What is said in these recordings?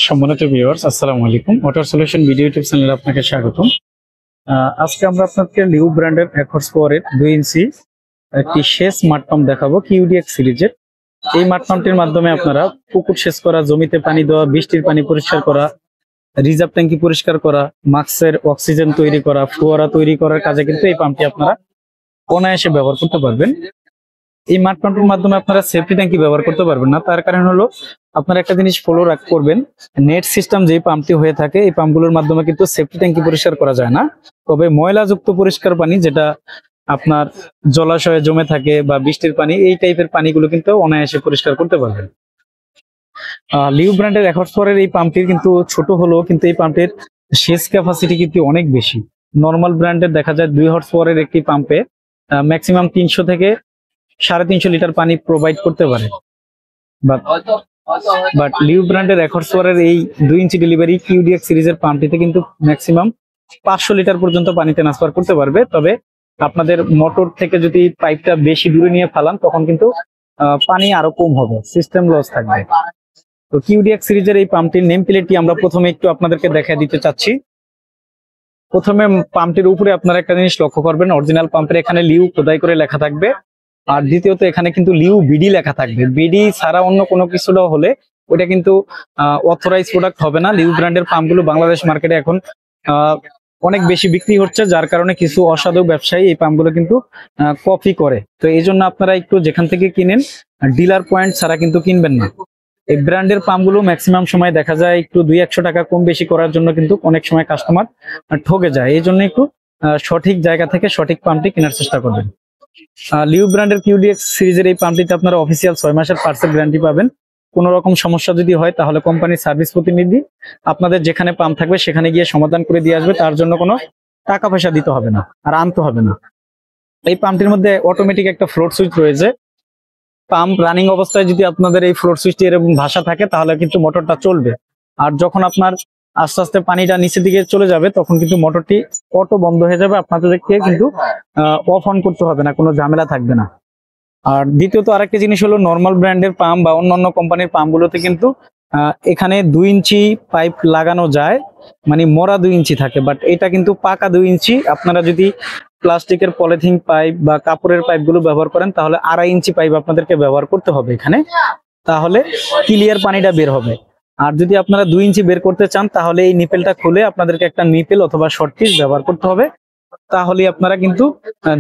সম্মানিত ভিউয়ার্স, আসসালামু আলাইকুম। ওয়াটার সলিউশন ভিডিও ইউটিউব চ্যানেলে আপনাকে স্বাগতম। আজকে আমরা আপনাকে লিউ ব্র্যান্ডের 1 হর্স পাওয়ারের 2 ইঞ্চি একটি সেচ মাড পাম্প দেখাবো, কিউডিএক্স সিরিজের। এই মাড পাম্পটির মাধ্যমে আপনারা পুকুর সেচ করা, জমিতে পানি দেওয়া, বৃষ্টির পানি পরিষ্কার করা, রিজার্ভ ট্যাঙ্কি পরিষ্কার করা, মাস্কের অক্সিজেন তৈরি করা, ফোয়ারা তৈরি করার কাজে কিন্তু এই পাম্পটি আপনারা অনায়াসে ব্যবহার করতে পারবেন। এই মাড পাম্পের মাধ্যমে আপনারা সেফটি ট্যাঙ্কি ব্যবহার করতে পারবেন না। তার কারণ হলো আপনারা একটা জিনিস ফলো করবেন, নেট সিস্টেম যে পাম্পটি হয়ে থাকে এই পাম্পগুলোর মাধ্যমে কিন্তু সেফটি ট্যাঙ্কি পরিষ্কার করা যায় না। তবে ময়লাযুক্ত পরিষ্কার পানি, যেটা আপনার জলাশয়ে জমে থাকে বা বৃষ্টির পানি, এই টাইপের পানিগুলো কিন্তু অনায়াসে পরিষ্কার করতে পারবেন। লিউ ব্র্যান্ডের 1 হর্স পাওয়ারের এই পাম্পটির কিন্তু ছোট হলো, কিন্তু এই পাম্পের সেচ ক্যাপাসিটি কিন্তু অনেক বেশি। নর্মাল ব্র্যান্ডের দেখা যায় 2 হর্স পাওয়ারের একটি পাম্পে ম্যাক্সিমাম 300 থেকে 350 লিটার পানি প্রোভাইড করতে পারে। বাট লিউ ব্র্যান্ডের 1 হর্স পাওয়ারের এই 2 ইঞ্চি ডেলিভারি কিউডিএক্স সিরিজের পাম্পটিতে কিন্তু ম্যাক্সিমাম 500 লিটার পর্যন্ত পানি ট্রান্সফার করতে পারবে। তবে আপনাদের মোটর থেকে যদি পাইপটা বেশি দূরে নিয়ে ফেলান তখন কিন্তু পানি আরো কম হবে, সিস্টেম লস থাকবে। তো কিউডিএক্স সিরিজের এই পাম্পটির নেম প্লেটটি আমরা প্রথমে একটু আপনাদেরকে দেখা দিতে চাচ্ছি। প্রথমে পাম্পটির উপরে আপনারা একটা জিনিস লক্ষ্য করবেন, অরিজিনাল পাম্পের এখানে লিউ খোদাই করে লেখা থাকবে। আর দ্বিতীয়ত এখানে কিন্তু লিউ বিডি লেখা থাকবে। বিডি ছাড়া অন্য কোনো কিছু হলে ওটা কিন্তু অথরাইজ প্রোডাক্ট হবে না। লিউ ব্র্যান্ডের পাম্পগুলো বাংলাদেশ মার্কেটে এখন অনেক বেশি বিক্রি হচ্ছে, যার কারণে কিছু অসাধু ব্যবসায়ী এই পাম্পগুলো কিন্তু কপি করে। তো এই জন্য আপনারা একটু যেখান থেকে কিনেন ডিলার পয়েন্ট ছাড়া কিন্তু কিনবেন না। এই ব্র্যান্ডের পাম্পগুলো ম্যাক্সিমাম সময় দেখা যায় একটু 200-100 টাকা কম বেশি করার জন্য কিন্তু অনেক সময় কাস্টমার ঠকে যায়। এই জন্য একটু সঠিক জায়গা থেকে সঠিক পাম্পটি কেনার চেষ্টা করবেন। লিউ ব্র্যান্ডের কিউডিএক্স সিরিজের এই পাম্পটিতে আপনারা অফিসিয়াল 6 মাসের পার্সেল গ্যারান্টি পাবেন। কোনো রকম সমস্যা যদি হয় তাহলে কোম্পানির সার্ভিস প্রতিনিধি আপনাদের যেখানে পাম্প থাকবে সেখানে গিয়ে সমাধান করে দিয়ে আসবে। তার জন্য কোনো টাকা পয়সা দিতে হবে না, আর আনতে হবে না। এই পাম্পটির মধ্যে অটোমেটিক একটা ফ্লোট সুইচ রয়েছে। পাম্প রানিং অবস্থায় যদি আপনাদের এই ফ্লোট সুইচটি এরকম ভাসা থাকে তাহলে কিন্তু মোটরটা চলবে। আর যখন আপনার আস্তে আস্তে পানিটা নিচের দিকে চলে যাবে তখন কিন্তু মোটরটি অটো বন্ধ হয়ে যাবে, আপনাদেরকে কিন্তু অফ অন করতে হবে না, কোনো ঝামেলা থাকবে না। আর দ্বিতীয়ত আরেকটা জিনিস হলো, নর্মাল ব্র্যান্ডের পাম্প বা অন্যান্য কোম্পানির পাম্পগুলোতে কিন্তু এখানে 2 ইঞ্চি পাইপ লাগানো যায়, মানে মরা 2 ইঞ্চি থাকে। বাট এটা কিন্তু পাকা 2 ইঞ্চি। আপনারা যদি প্লাস্টিকের পলিথিন পাইপ বা কাপড়ের পাইপগুলো ব্যবহার করেন তাহলে 2.5 ইঞ্চি পাইপ আপনাদেরকে ব্যবহার করতে হবে এখানে, তাহলে ক্লিয়ার পানিটা বের হবে। আর যদি আপনারা 2 ইঞ্চি বের করতে চান তাহলে এই নিপেলটা খুলে আপনাদেরকে একটা নিপেল অথবা শর্ট পিস ব্যবহার করতে হবে, তাহলে আপনারা কিন্তু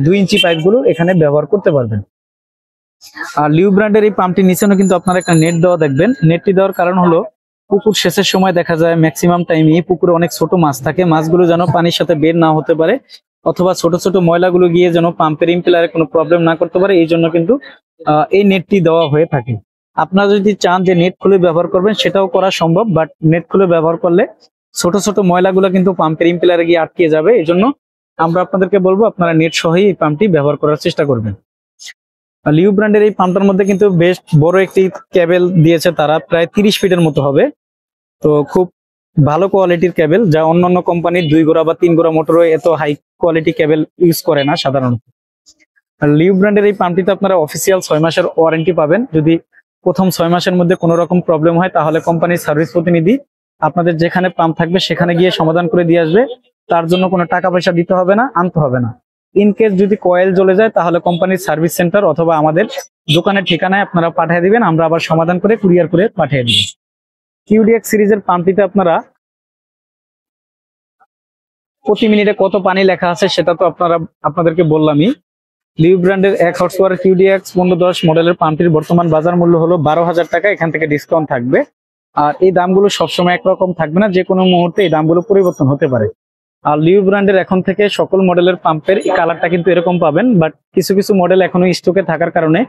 2 ইঞ্চি পাইপগুলো এখানে ব্যবহার করতে পারবেন। আর লিউ ব্র্যান্ডের এই পাম্পটির নিচেও কিন্তু আপনারা একটা নেট দেওয়া দেখবেন। নেটটি দেওয়ার কারণ হলো পুকুর সেচের সময় দেখা যায় ম্যাক্সিমাম টাইমে পুকুরে অনেক ছোট মাছ থাকে, মাছগুলো যেন পানির সাথে বের না হতে পারে অথবা ছোট ছোট ময়লাগুলো গিয়ে যেন পাম্পের ইম্পেলারে কোনো প্রবলেম না করতে পারে, এই জন্য কিন্তু এই নেটটি দেওয়া হয়ে থাকে। আপনারা যদি চান যে নেট খুলে ব্যবহার করবেন সেটাও করা সম্ভব, বাট নেট খুলে ব্যবহার করলে ছোট ছোট ময়লাগুলো কিন্তু পাম্পের ইম্পেলারে গিয়ে আটকে যাবে। এই জন্য আমরা আপনাদেরকে বলবো আপনারা নেট সহই এই পাম্পটি ব্যবহার করার চেষ্টা করবেন। লিউ ব্র্যান্ডের এই পাম্পটার মধ্যে কিন্তু বেশ বড় একটি কেবল দিয়েছে তারা, প্রায় 30 ফিটের মতো হবে। তো খুব ভালো কোয়ালিটির কেবল, যা অন্যান্য কোম্পানির 2 গোড়া বা 3 গোড়া মোটরে এত হাই কোয়ালিটি কেবল ইউজ করে না সাধারণত। লিউ ব্র্যান্ডের এই পাম্পটিতে আপনারা অফিসিয়াল 6 মাসের ওয়ারেন্টি পাবেন। যদি প্রথম 6 মাসের মধ্যে কোনো রকম প্রবলেম হয় তাহলে কোম্পানির সার্ভিস প্রতিনিধি আপনাদের যেখানে পাম্প থাকবে সেখানে গিয়ে সমাধান করে দিয়ে আসবে। তার জন্য কোনো টাকা পয়সা দিতে হবে না, আনতে হবে না। ইনকেস যদি কয়েল জ্বলে যায় তাহলে কোম্পানির সার্ভিস সেন্টার অথবা আমাদের দোকানের ঠিকানায় আপনারা পাঠিয়ে দিবেন, আমরা আবার সমাধান করে কুরিয়ার করে পাঠিয়ে দিব। কিউডিএক্স সিরিজের পাম্পটিতে আপনারা প্রতি মিনিটে কত পানি লেখা আছে সেটা তো আপনাদেরকে বললামই। লিউ ব্র্যান্ডের 1 হর্স পাওয়ার কিউডিএক্স 1510 মডেলের পাম্পটির বর্তমান বাজার মূল্য হলো 12,000 টাকা। এখান থেকে ডিসকাউন্ট থাকবে। আর এই দামগুলো সবসময় একরকম থাকবে না, যে কোনো মুহূর্তে এই দামগুলো পরিবর্তন হতে পারে। আর লিউ ব্র্যান্ডের এখন থেকে সকল মডেলের পাম্পের এই কালারটা কিন্তু এরকম পাবেন, বাট কিছু কিছু মডেল এখনো স্টকে থাকার কারণে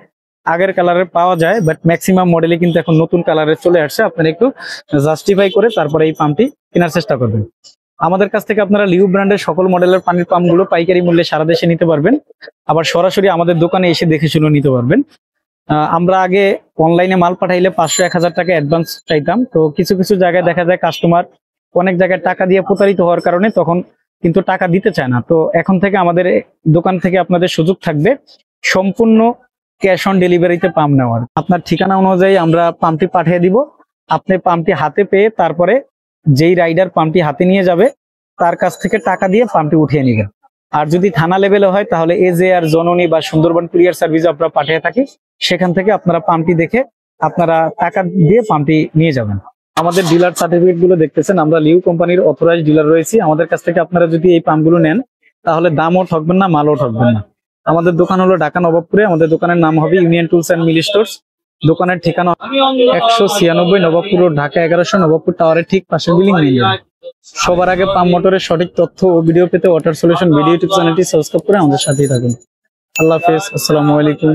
আগের কালারের পাওয়া যায়, বাট ম্যাক্সিমাম মডেলে কিন্তু এখন নতুন কালারে চলে আসছে। আপনারা একটু জাস্টিফাই করে তারপরে এই পাম্পটি কেনার চেষ্টা করবেন। আমাদের কাছ থেকে আপনারা লিউ ব্র্যান্ডের সকল মডেলের পানির পাম্পগুলো পাইকারি মূল্যে সারা দেশে নিতে পারবেন, আবার সরাসরি আমাদের দোকানে এসে দেখে শুনে নিতে পারবেন। আমরা আগে অনলাইনে মাল পাঠাইলে 500-1000 টাকা অ্যাডভান্স চাইতাম। তো কিছু কিছু জায়গায় দেখা যায় কাস্টমার অনেক জায়গায় টাকা দিয়ে প্রতারিত হওয়ার কারণে তখন কিন্তু টাকা দিতে চায় না। তো এখন থেকে আমাদের দোকান থেকে আপনাদের সুযোগ থাকবে সম্পূর্ণ ক্যাশ অন ডেলিভারিতে পাম্প নেওয়ার। আপনার ঠিকানা অনুযায়ী আমরা পাম্পটি পাঠিয়ে দিব। আপনি পাম্পটি হাতে পেয়ে তারপরে যেই রাইডার পাম্পটি হাতে নিয়ে যাবে তার কাছ থেকে টাকা দিয়ে পাম্পটি উঠিয়ে নেবেন। আর যদি থানা লেভেলে হয় তাহলে এজেআর, জননী বা সুন্দরবন কুরিয়ার সার্ভিস আমরা পাঠিয়ে থাকি, সেখান থেকে আপনারা পাম্পটি দেখে আপনারা টাকা দিয়ে পাম্পটি নিয়ে যাবেন। আমাদের ডিলার সার্টিফিকেট গুলো দেখতেছেন, আমরা লিউ কোম্পানির অথরাইজড ডিলার রয়েছি। আমাদের কাছ থেকে আপনারা যদি এই পাম্পগুলো নেন তাহলে দামও ঠকবেন না, মালও ঠকবেন না। আমাদের দোকান হলো ঢাকা নবাবপুরে। আমাদের দোকানের নাম হবে Union Tools and Mill Stores. দোকানের ঠিকানা 196 নবাবপুর রোড, ঢাকা 1100, নবাবপুর টাওয়ারের ঠিক পাশের বিল্ডিং নিয়ে যাবেন। সবার আগে পাম্প মোটরের সঠিক তথ্য ও ভিডিও পেতে ওয়াটার সলিউশন ভিডিও ইউটিউব চ্যানেলটি সাবস্ক্রাইব করে আমাদের সাথেই থাকুন। আল্লাহ হাফেজ, আসসালামু আলাইকুম।